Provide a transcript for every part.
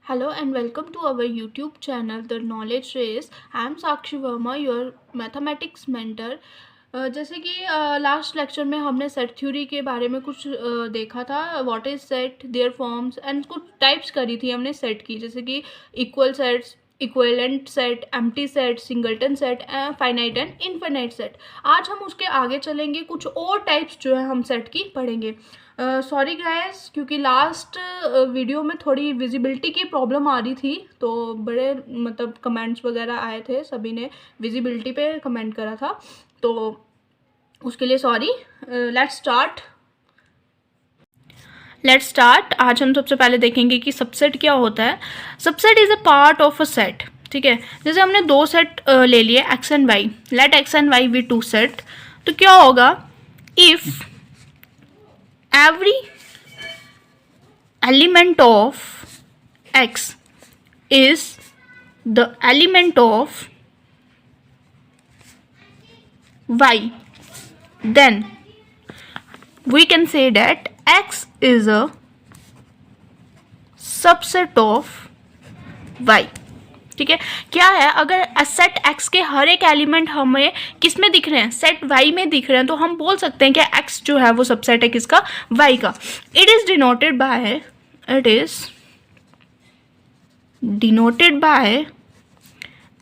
Hello and welcome to our YouTube channel The Knowledge Race. I am Sakshi Verma, your mathematics mentor. जैसे कि last lecture में हमने set theory के बारे में कुछ देखा था. What is set, their forms and कुछ टाइप्स करी थी हमने सेट की, जैसे कि equal sets, equivalent set, empty set, singleton set, finite and infinite set. आज हम उसके आगे चलेंगे, कुछ और टाइप्स जो है हम सेट की पढ़ेंगे. सॉरी गाइस, क्योंकि लास्ट वीडियो में थोड़ी विजिबिलिटी की प्रॉब्लम आ रही थी, तो बड़े मतलब कमेंट्स वगैरह आए थे, सभी ने विजिबिलिटी पे कमेंट करा था, तो उसके लिए सॉरी. Let's start. आज हम सबसे पहले देखेंगे कि सबसेट क्या होता है. Subset is a part of a set. ठीक है, जैसे हमने दो सेट ले लिए X and Y. Let X and Y be two set. तो क्या होगा, if every element of x is the element of y, then we can say that x is a subset of y. ठीक है, क्या है, अगर set x के हर एक एलिमेंट हमें किस में दिख रहे हैं, सेट y में दिख रहे हैं, तो हम बोल सकते हैं कि x जो है वो सबसेट है किसका, y का. It is denoted by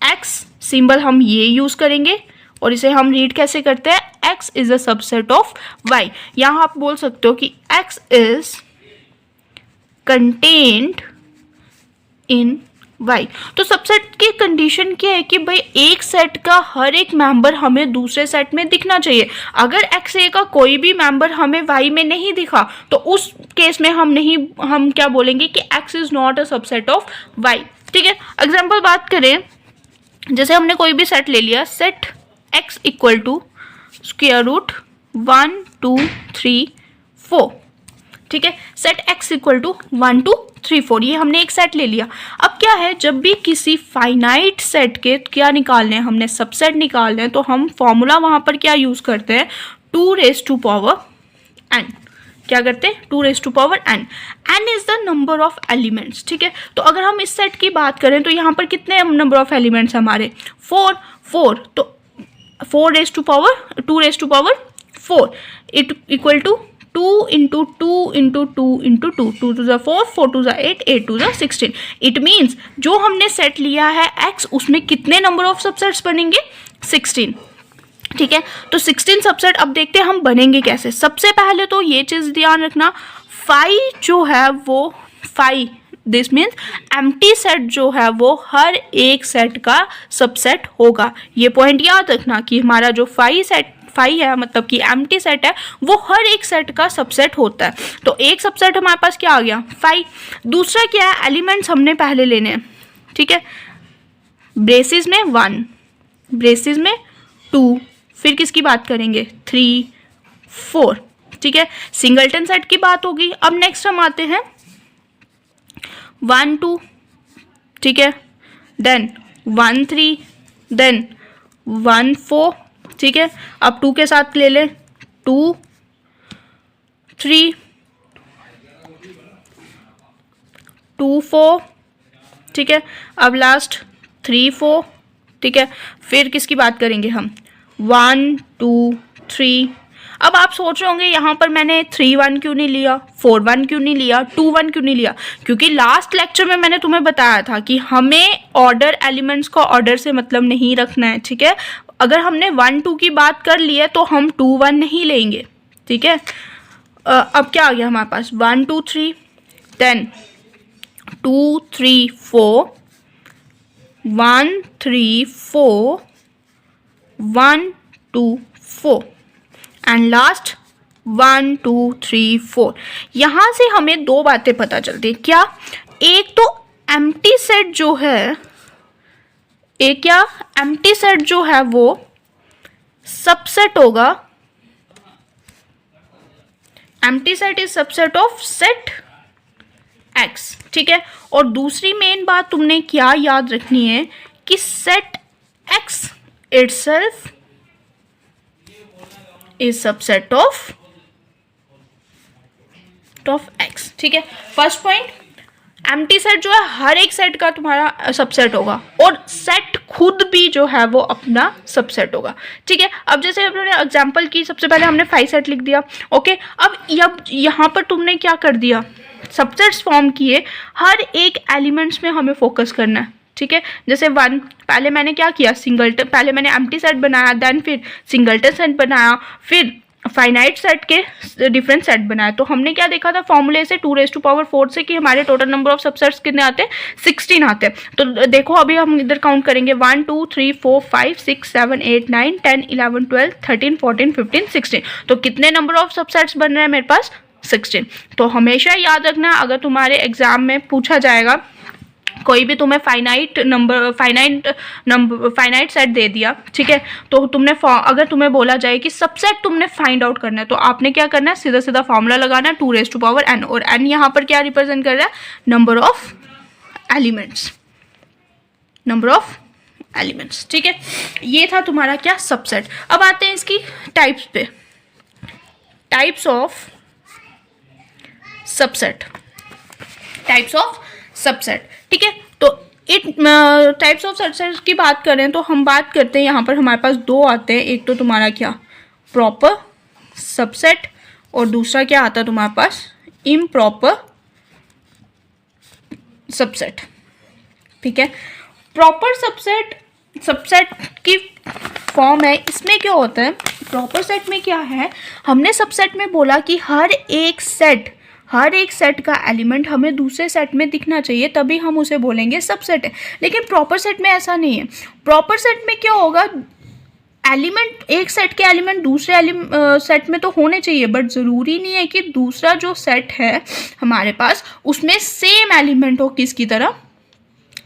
x symbol हम ये यूज करेंगे, और इसे हम रीड कैसे करते हैं, x is a subset of y. यहां आप बोल सकते हो कि x is contained in y. तो सबसेट की कंडीशन क्या है कि भाई एक सेट का हर एक मेंबर हमें दूसरे सेट में दिखना चाहिए. अगर x का कोई भी मेंबर हमें y में नहीं दिखा, तो उस केस में हम क्या बोलेंगे कि x is not a subset of y. ठीक है, एग्जांपल बात करें, जैसे हमने कोई भी सेट ले लिया, set x equal to square root 1 2 3 4. ठीक है, सेट x इक्वल टू 1 2 3 4, ये हमने एक सेट ले लिया. अब क्या है, जब भी किसी फाइनाइट सेट के क्या निकालने हैं, हमने सबसेट निकालने हैं, तो हम फॉर्मूला वहां पर क्या यूज करते हैं, 2 रेज टू पावर n. क्या करते हैं, 2 raise to power n. n is the number of elements. ठीक है, तो अगर हम इस सेट की बात करें तो यहाँ पर कितने नंबर ऑफ एलिमेंट्स हमारे, 4. तो 4 raise to power 2 raise to power 4 it equal to 2 into 2 into 2 into 2, 2 two ज़ा 4, 4 टू ज़ा 8, 8 टू ज़ा 16. इट मीन्स जो हमने सेट लिया है x, उसमें कितने नंबर ऑफ सबसेट्स बनेंगे, 16. ठीक है, तो 16 सबसेट. अब देखते हैं हम बनेंगे कैसे. सबसे पहले तो ये चीज़ ध्यान रखना, फाई जो है वो दिस मीन्स एम्प्टी सेट जो है वो हर एक सेट का सबसेट होगा. ये पॉइंट याद रखना कि हमारा जो फाई है, मतलब कि एम्प्टी सेट है, वो हर एक सेट का सबसेट होता है. तो एक सबसेट हमारे पास क्या आ गया, फाई. दूसरा क्या है, एलिमेंट्स हमने पहले लेने हैं. ठीक है, ब्रेसिस में 1, ब्रेसिस में 2, फिर किसकी बात करेंगे, 3 4. ठीक है, सिंगलटन सेट की बात होगी. अब नेक्स्ट हम आते हैं 1 2. ठीक है, देन 1 3, देन 1 4. ठीक है, अब 2 के साथ ले लें, 2 3 2 4. ठीक है, अब लास्ट 3 4. ठीक है, फिर किसकी बात करेंगे हम, 1 2 3. अब आप सोच रहे होंगे यहाँ पर मैंने 3 1 क्यों नहीं लिया, 4 1 क्यों नहीं लिया, 2 1 क्यों नहीं लिया, क्योंकि लास्ट लेक्चर में मैंने तुम्हें बताया था कि हमें ऑर्डर, एलिमेंट्स का ऑर्डर से मतलब नहीं रखना है. ठीक है, अगर हमने 1 2 की बात कर ली है तो हम 2 1 नहीं लेंगे. ठीक है, अब क्या आ गया हमारे पास, 1 2 3, देन 2 3 4, 1 3 4, 1 2 4, एंड लास्ट 1 2 3 4. यहाँ से हमें दो बातें पता चलती है. क्या, एक तो एम्प्टी सेट जो है, एम्प्टी सेट जो है वो सबसेट होगा, empty set is subset of set x. ठीक है, और दूसरी मेन बात तुमने क्या याद रखनी है कि set x itself is subset of x. ठीक है, फर्स्ट पॉइंट. एम्प्टी सेट जो है हर एक सेट का तुम्हारा सबसेट होगा, और सेट खुद भी जो है वो अपना सबसेट होगा। ठीक है, अब जैसे हमने एग्जांपल की, सबसे पहले हमने 5 सेट लिख दिया। ओके, अब यहाँ पर तुमने क्या कर दिया, सबसेट्स फॉर्म किए, हर एक एलिमेंट्स में हमें फोकस करना है। ठीक है, जैसे 1, पहले मैंने क्या किया, सिंगलटन, पहले मैंने एम्प्टी सेट बनाया, देन फिर सिंगलटन सेट बनाया, फिर फाइनाइट सेट के डिफरेंट सेट बनाए। तो हमने क्या देखा था फॉर्मूले से 2⁴ से कि हमारे टोटल नंबर ऑफ सबसेट्स कितने आते हैं, 16 आते हैं। तो देखो अभी हम इधर काउंट करेंगे 1 2 3 4 5 6 7 8 9 10 11 12 13 14 15 16। तो कितने नंबर ऑफ सबसेट्स बन रहे हैं मेरे पास, 16। तो हमेशा याद रखना, अगर तुम्हारे एग्जाम में पूछा जाएगा, कोई भी तुम्हें फाइनाइट सेट दे दिया, ठीक है, तो तुमने अगर तुम्हें बोला जाए कि सबसेट तुमने फाइंड आउट करना है, तो आपने क्या करना है, सीधा सीधा फॉर्मूला लगाना है 2⁴n, और n यहाँ पर क्या रिप्रेजेंट कर रहा है, नंबर ऑफ एलिमेंट्स। ठीक है, ये था तुम्हारा क्या, सबसेट। अब आते हैं इसकी टाइप्स पे, टाइप्स ऑफ सबसेट। ठीक है, तो टाइप्स ऑफ सबसेट की बात करें तो हम बात करते हैं, यहाँ पर हमारे पास 2 आते हैं। एक तो तुम्हारा क्या, प्रॉपर सबसेट, और दूसरा क्या आता है तुम्हारे पास, इम्प्रॉपर सबसेट। ठीक है, प्रॉपर सबसेट की फॉर्म है। इसमें क्या होता है, प्रॉपर सेट में क्या है, हमने सबसेट में बोला कि हर एक सेट का एलिमेंट हमें दूसरे सेट में दिखना चाहिए, तभी हम उसे बोलेंगे सबसेट है। लेकिन प्रॉपर सेट में ऐसा नहीं है। प्रॉपर सेट में क्या होगा, एलिमेंट, एक सेट के एलिमेंट दूसरे सेट में तो होने चाहिए, बट ज़रूरी नहीं है कि दूसरा जो सेट है हमारे पास उसमें सेम एलिमेंट हो, किसकी तरह,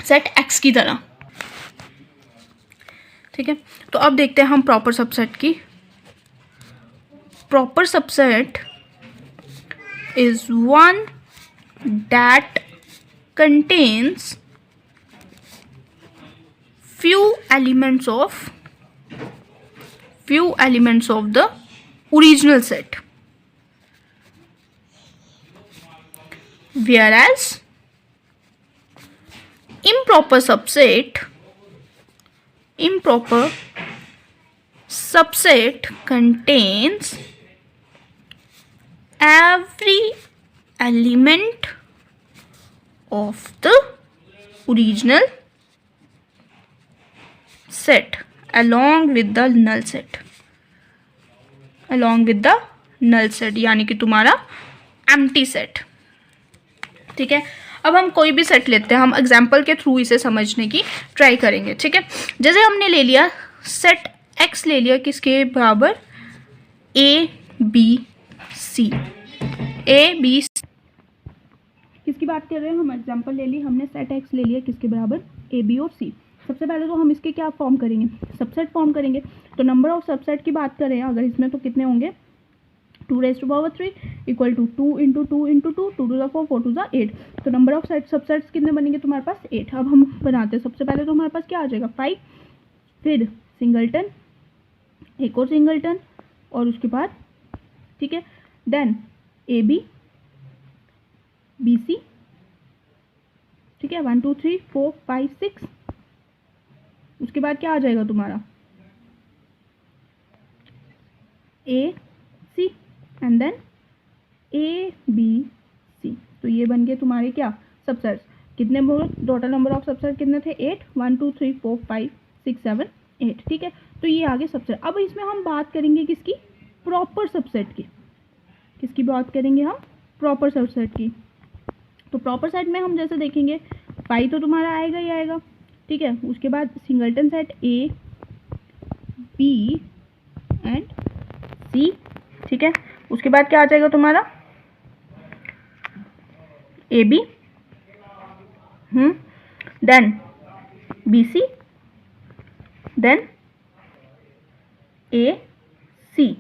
सेट एक्स की तरह। ठीक है, तो अब देखते हैं हम प्रॉपर सबसेट की। Proper subset is one that contains few elements of the original set, whereas improper subset contains every element of the original set along with the null set, यानी कि तुम्हारा एम्प्टी सेट। ठीक है, अब हम कोई भी सेट लेते हैं, हम एग्जाम्पल के थ्रू इसे समझने की ट्राई करेंगे। ठीक है, जैसे हमने ले लिया सेट एक्स, ले लिया किसके बराबर, ए बी सी, किसकी बात कर रहे हैं हम, एग्जांपल ले ली हमने, सेट एक्स ले लिया किसके बराबर, ए बी और सी। सबसे पहले तो हम इसके क्या फॉर्म करेंगे, सबसेट फॉर्म करेंगे। तो नंबर ऑफ सबसेट की बात करें अगर इसमें, तो कितने होंगे, 2⁵ इक्वल टू 2 × 2 × 2, 2⁴ 4 2 8। तो नंबर ऑफ सबसेट्स कितने बनेंगे तुम्हारे पास, 8। अब हम बनाते हैं, सबसे पहले तो हमारे पास क्या आ जाएगा, 5, फिर सिंगलटन, एक और सिंगलटन, और उसके बाद, ठीक है, देन ए बी सी। ठीक है, 1 2 3 4 5 6। उसके बाद क्या आ जाएगा तुम्हारा, A C and then A B C. तो ये बन गए तुम्हारे क्या, सबसेट्स। कितने टोटल नंबर ऑफ सबसेट कितने थे, 8, 1 2 3 4 5 6 7 8। ठीक है, तो ये आगे सबसेट। अब इसमें हम बात करेंगे किसकी, प्रॉपर सबसेट की। किसकी बात करेंगे हम, प्रॉपर सबसेट की। तो प्रॉपर सेट में हम जैसे देखेंगे, 5 तो तुम्हारा आएगा ही आएगा। ठीक है, उसके बाद singleton set A B and C. ठीक है, उसके बाद क्या आ जाएगा तुम्हारा, A B, then B C, then A C.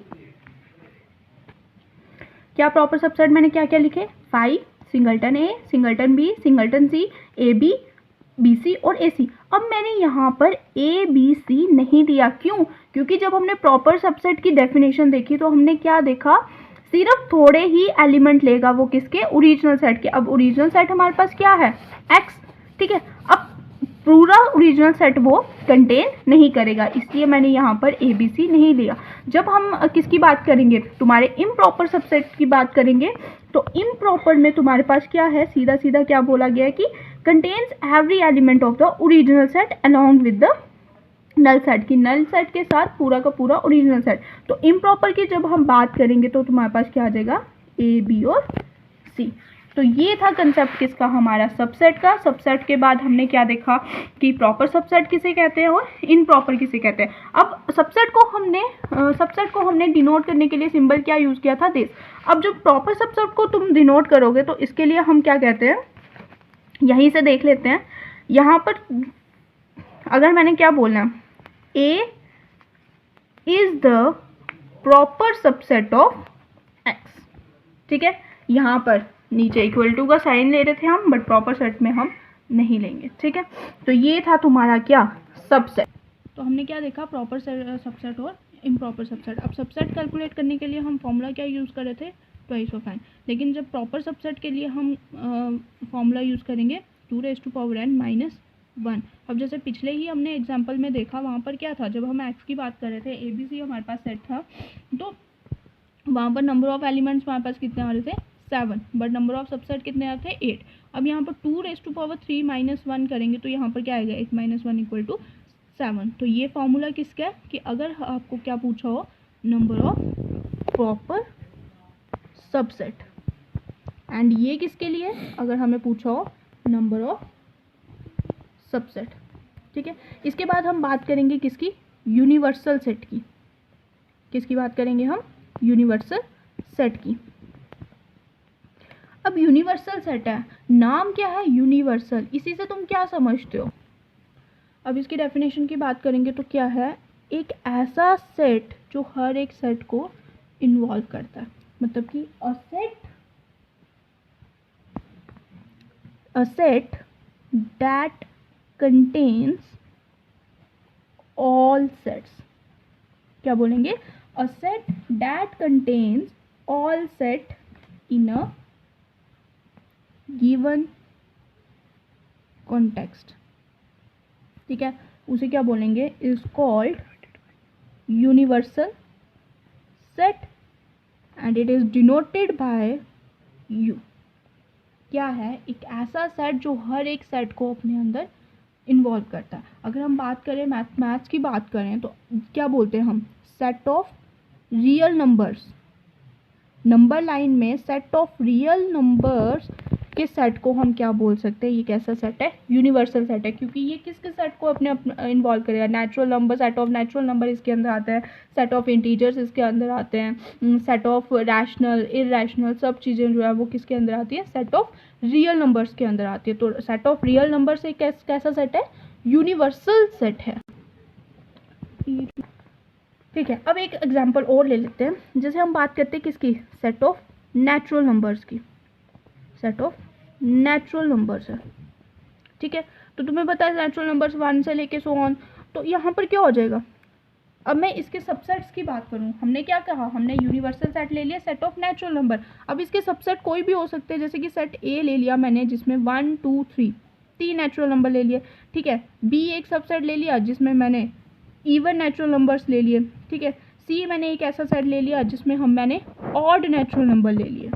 क्या प्रॉपर सबसेट मैंने क्या क्या लिखे, 5, singleton A, singleton B, singleton C, A B, B C और ए सी। अब मैंने यहाँ पर ए बी सी नहीं दिया, क्यों, क्योंकि जब हमने प्रॉपर सबसेट की डेफिनेशन देखी तो हमने क्या देखा, सिर्फ थोड़े ही एलिमेंट लेगा वो किसके, ओरिजिनल सेट के। अब ओरिजिनल सेट हमारे पास क्या है, x, ठीक है। अब पूरा ओरिजिनल सेट वो कंटेन नहीं करेगा, इसलिए मैंने यहाँ पर ABC नहीं लिया। जब हम किसकी बात करेंगे, तुम्हारे इम्प्रॉपर सबसेट की बात करेंगे, तो इम्प्रॉपर में तुम्हारे पास क्या है, सीधा सीधा क्या बोला गया है कि contains every element of the original set along with the null set की, नल सेट के साथ पूरा का पूरा ओरिजिनल सेट। तो इम्प्रॉपर की जब हम बात करेंगे तो तुम्हारे पास क्या आ जाएगा, A, B और C। तो ये था कंसेप्ट किसका, हमारा सबसेट का। सबसेट के बाद हमने क्या देखा कि प्रॉपर सबसेट किसे कहते हैं और इम्प्रॉपर किसे कहते हैं। अब सबसेट को हमने डिनोट करने के लिए सिंबल क्या यूज़ किया था, दिस। अब जब प्रॉपर सबसेट को तुम डिनोट करोगे तो इसके लिए हम क्या कहते हैं, यहीं से देख लेते हैं। यहाँ पर अगर मैंने क्या बोलना, A is the proper subset of X, ठीक है। यहाँ पर नीचे इक्वल टू का साइन ले रहे थे हम, बट प्रॉपर सेट में हम नहीं लेंगे, ठीक है। तो ये था तुम्हारा क्या, सबसेट। तो हमने क्या देखा, प्रॉपर सबसेट और इम्प्रॉपर सबसेट। अब सबसेट कैलकुलेट करने के लिए हम फॉर्मूला क्या यूज़ कर रहे थे, ट्वाइस ऑफ n। लेकिन जब प्रॉपर सबसेट के लिए हम फॉर्मूला यूज़ करेंगे 2n - 1। अब जैसे पिछले ही हमने एग्जाम्पल में देखा, वहाँ पर क्या था, जब हम x की बात कर रहे थे, ABC हमारे पास सेट था, तो वहाँ पर नंबर ऑफ एलिमेंट्स हमारे पास कितने आ रहे थे, 7, बट नंबर ऑफ सबसेट कितने आ रहे थे, 8। अब यहाँ पर 2⁻³ - 1 करेंगे तो यहाँ पर क्या आएगा, 8 - 1 = 7। तो ये फॉर्मूला किसका है कि अगर आपको क्या पूछा हो, number of proper subset, and ये किसके लिए, अगर हमें पूछा हो नंबर ऑफ सबसेट, ठीक है। इसके बाद हम बात करेंगे किसकी, यूनिवर्सल सेट की। किसकी बात करेंगे हम, यूनिवर्सल सेट की। अब यूनिवर्सल सेट है, नाम क्या है, यूनिवर्सल, इसी से तुम क्या समझते हो। अब इसकी डेफिनेशन की बात करेंगे तो क्या है, एक ऐसा सेट जो हर एक सेट को इन्वॉल्व करता है। मतलब कि a set that contains all sets, क्या बोलेंगे, a set that contains all set in a given context, ठीक है, उसे क्या बोलेंगे, is called universal set and it is denoted by U। क्या है, एक ऐसा सेट जो हर एक सेट को अपने अंदर इन्वॉल्व करता है। अगर हम बात करें मैथ्स की बात करें तो क्या बोलते हैं हम, set of real numbers. Number line में सेट ऑफ रियल नंबर्स के सेट को हम क्या बोल सकते हैं, ये कैसा सेट है, यूनिवर्सल सेट है, क्योंकि ये किसके सेट को अपने इन्वॉल्व करेगा, natural number, set of natural number इसके अंदर आता है, सेट ऑफ इंटीजर्स इसके अंदर आते हैं, सेट ऑफ रैशनल इरैशनल सब चीज़ें जो है वो किसके अंदर आती है, सेट ऑफ रियल नंबर्स के अंदर आती है। तो सेट ऑफ रियल नंबर से कैसा सेट है, यूनिवर्सल सेट है, ठीक है। अब एक एग्जांपल और ले लेते हैं, जैसे हम बात करते हैं किसकी, सेट ऑफ नेचुरल नंबर्स की। सेट ऑफ नेचुरल नंबर्स है, ठीक है। तो तुम्हें पता है नेचुरल नंबर्स 1 से लेके सो ऑन। तो यहाँ पर क्या हो जाएगा, अब मैं इसके सबसेट्स की बात करूँ, हमने क्या कहा, हमने यूनिवर्सल सेट ले लिया, सेट ऑफ नेचुरल नंबर। अब इसके सबसेट कोई भी हो सकते हैं, जैसे कि सेट ए ले लिया मैंने जिसमें 1 2 3 3 नेचुरल नंबर ले लिए, ठीक है। बी एक सबसेट ले लिया जिसमें मैंने इवन नेचुरल नंबर्स ले लिए, ठीक है। सी मैंने एक ऐसा सेट ले लिया जिसमें मैंने ऑड नेचुरल नंबर ले लिए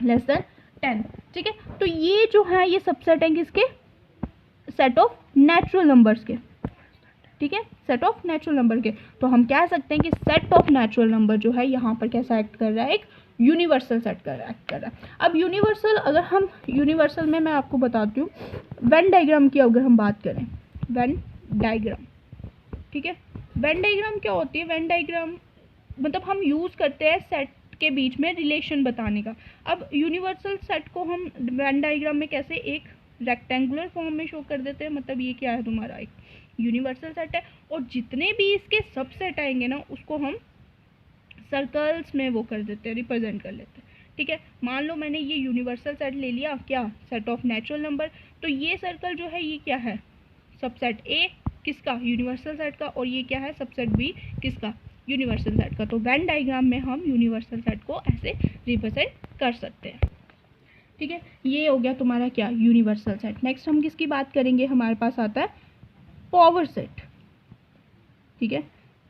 लेस देन 10, ठीक है। तो ये जो है ये सबसेट है किसके, सेट ऑफ नेचुरल नंबर्स के, ठीक है, सेट ऑफ नेचुरल नंबर के। तो हम कह सकते हैं कि सेट ऑफ नेचुरल नंबर जो है यहाँ पर कैसा एक्ट कर रहा है, एक यूनिवर्सल सेट एक्ट कर रहा है। अब यूनिवर्सल, अगर हम यूनिवर्सल में मैं आपको बताती हूँ, वेन डायग्राम की अगर हम बात करें, वेन डायग्राम, ठीक है। वेन डायग्राम क्या होती है, वेन डायग्राम मतलब हम यूज़ करते हैं सेट के बीच में रिलेशन बताने का। अब यूनिवर्सल सेट को हम वेन डायग्राम में कैसे एक रेक्टेंगुलर फॉर्म में शो कर देते हैं, मतलब ये क्या है, तुम्हारा एक यूनिवर्सल सेट है, और जितने भी इसके सबसेट आएंगे ना उसको हम सर्कल्स में वो कर देते हैं, रिप्रेजेंट कर लेते हैं, ठीक है। मान लो मैंने ये यूनिवर्सल सेट ले लिया, क्या, सेट ऑफ नेचुरल नंबर, तो ये सर्कल जो है ये क्या है, सबसेट ए किसका, यूनिवर्सल सेट का, और ये क्या है, सबसेट बी किसका, यूनिवर्सल सेट का। तो वेन डायग्राम में हम यूनिवर्सल सेट को ऐसे रिप्रेजेंट कर सकते हैं, ठीक है। ये हो गया तुम्हारा क्या, यूनिवर्सल सेट। नेक्स्ट हम किसकी बात करेंगे, हमारे पास आता है पावर सेट, ठीक है।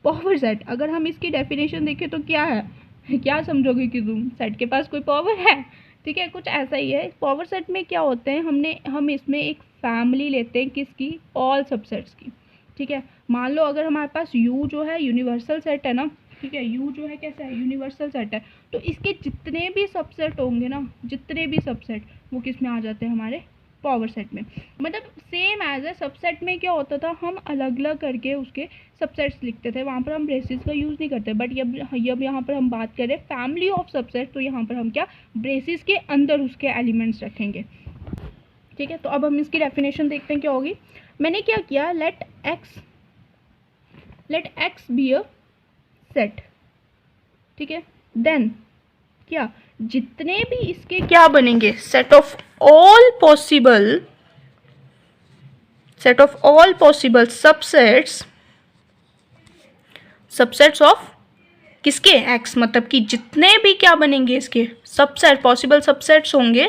पावर सेट, अगर हम इसकी डेफिनेशन देखें तो क्या है, क्या समझोगे कि तुम सेट के पास कोई पावर है, ठीक है, कुछ ऐसा ही है। पावर सेट में क्या होते हैं, हम इसमें एक फैमिली लेते हैं किसकी, ऑल सबसेट्स की, ठीक है। मान लो अगर हमारे पास U जो है यूनिवर्सल सेट है ना, ठीक है, U जो है कैसा है, यूनिवर्सल सेट है, तो इसके जितने भी सबसेट होंगे ना, जितने भी सबसेट, वो किस में आ जाते हैं, हमारे पावर सेट में। मतलब सेम एज ए सबसेट में क्या होता था, हम अलग अलग करके उसके सबसेट्स लिखते थे, वहाँ पर हम ब्रेसेस का यूज़ नहीं करते। बट जब यहाँ पर हम बात करें फैमिली ऑफ सबसेट, तो यहाँ पर हम क्या, ब्रेसेस के अंदर उसके एलिमेंट्स रखेंगे, ठीक है। तो अब हम इसकी डेफिनेशन देखते हैं क्या होगी। मैंने क्या किया, let X be a set, ठीक है। देन क्या, जितने भी इसके क्या बनेंगे, set of all possible subsets of किसके, एक्स, मतलब कि जितने भी क्या बनेंगे इसके सबसेट, पॉसिबल सबसेट्स होंगे,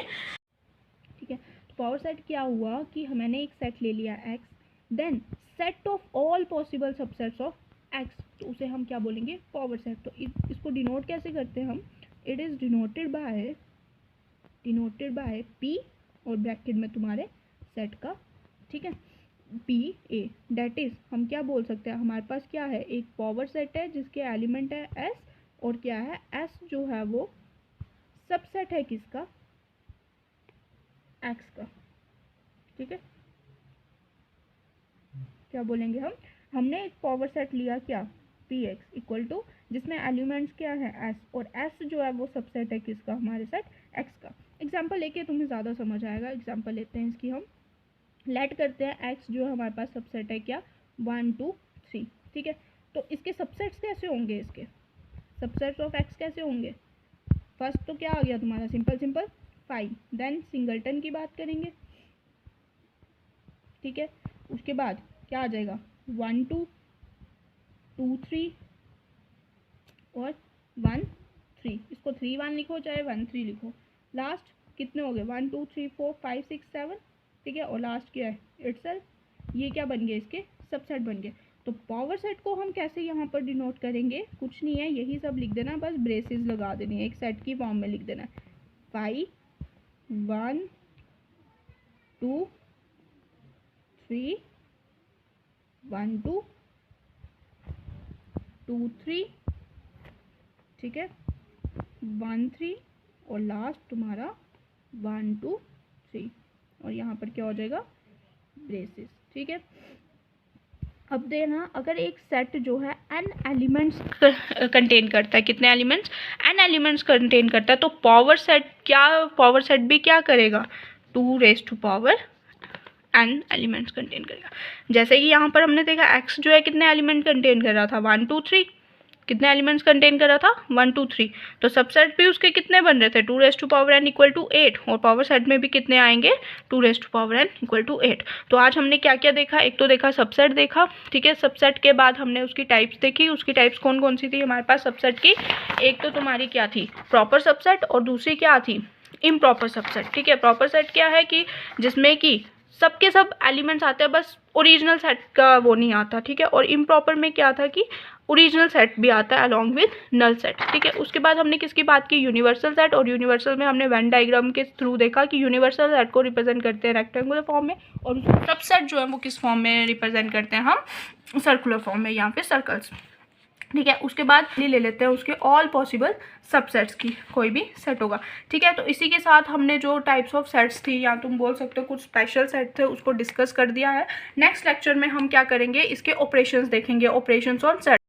ठीक है। तो पावर सेट क्या हुआ कि मैंने एक सेट ले लिया X, then set of all possible subsets of X, तो उसे हम क्या बोलेंगे, पावर सेट। तो इसको डिनोट कैसे करते हैं हम, it is denoted by P और ब्रैकेट में तुम्हारे सेट का, ठीक है, पी ए, डेट इज हम क्या बोल सकते हैं, हमारे पास क्या है, एक पावर सेट है जिसके एलिमेंट है एस, और क्या है, एस जो है वो सबसेट है किसका, एक्स का, ठीक है। क्या बोलेंगे हमने एक पावर सेट लिया क्या, पी एक्स इक्वल टू, जिसमें एलिमेंट्स क्या है, एस, और एस जो है वो सबसेट है किसका, हमारे सेट एक्स का। एग्जाम्पल लेके तुम्हें ज़्यादा समझ आएगा। एग्जाम्पल लेते हैं इसकी, हम लेट करते हैं एक्स जो है हमारे पास सबसेट है क्या, 1 2 3, ठीक है। तो इसके सबसेट्स कैसे होंगे, इसके सबसेट्स ऑफ एक्स कैसे होंगे, फर्स्ट तो क्या आ गया तुम्हारा, सिंपल 5, देन सिंगलटन की बात करेंगे, ठीक है। उसके बाद क्या आ जाएगा, 1 2 2 3 और 1 3, इसको 3 1 लिखो चाहे 1 3 लिखो। लास्ट कितने हो गए, 1 2 3 4 5 6 7, ठीक है। और लास्ट क्या है, इटसेल्फ, ये क्या बन गए, इसके सबसेट बन गए। तो पावर सेट को हम कैसे यहाँ पर डिनोट करेंगे, कुछ नहीं है, यही सब लिख देना, बस ब्रेसेस लगा देनी है, एक सेट की फॉर्म में लिख देना है, 5 1 2 3 1 2 2 3, ठीक है, 1 3 और लास्ट तुम्हारा 1 2 3, और यहाँ पर क्या हो जाएगा, ब्रेसेस, ठीक है। अब देना, अगर एक सेट जो है n एलिमेंट्स कंटेन करता है, कितने एलिमेंट्स, n एलिमेंट्स कंटेन करता है, तो पावर सेट भी क्या करेगा, 2 raised to power n elements contain करेगा। जैसे कि यहाँ पर हमने देखा x जो है कितने एलिमेंट कंटेन कर रहा था, 1 2 3, कितने एलिमेंट्स कंटेन कर रहा था, 1 2 3। तो सबसेट भी उसके कितने बन रहे थे, 2 raised to power n equal to 8, और पावर सेट में भी कितने आएंगे, 2 raised to power n equal to 8। तो आज हमने क्या क्या देखा, एक तो देखा सबसेट देखा, ठीक है। सबसेट के बाद हमने उसकी टाइप्स देखी, उसकी टाइप्स कौन कौन सी थी हमारे पास सबसेट की, एक तो तुम्हारी क्या थी, प्रॉपर सबसेट, और दूसरी क्या थी, इम्प्रॉपर सबसेट, ठीक है। प्रॉपर सेट क्या है कि जिसमें कि सबके सब एलिमेंट्स आते हैं, बस ओरिजिनल सेट का वो नहीं आता, ठीक है। और इम्प्रॉपर में क्या था कि ओरिजिनल सेट भी आता है अलॉन्ग विद नल सेट, ठीक है। उसके बाद हमने किसकी बात की, यूनिवर्सल सेट, और यूनिवर्सल में हमने वेन डायग्राम के थ्रू देखा कि यूनिवर्सल सेट को रिप्रेजेंट करते हैं रेक्टेंगुलर फॉर्म में, और सबसेट जो है वो किस फॉर्म में रिप्रेजेंट करते हैं, हम सर्कुलर फॉर्म में, यहाँ पे सर्कल्स, ठीक है। उसके बाद ले लेते हैं उसके ऑल पॉसिबल सबसेट्स की, कोई भी सेट होगा, ठीक है। तो इसी के साथ हमने जो टाइप्स ऑफ सेट्स थी, या तुम बोल सकते हो कुछ स्पेशल सेट थे, उसको डिस्कस कर दिया है। नेक्स्ट लेक्चर में हम क्या करेंगे, इसके ऑपरेशंस देखेंगे, ऑपरेशंस ऑन सेट।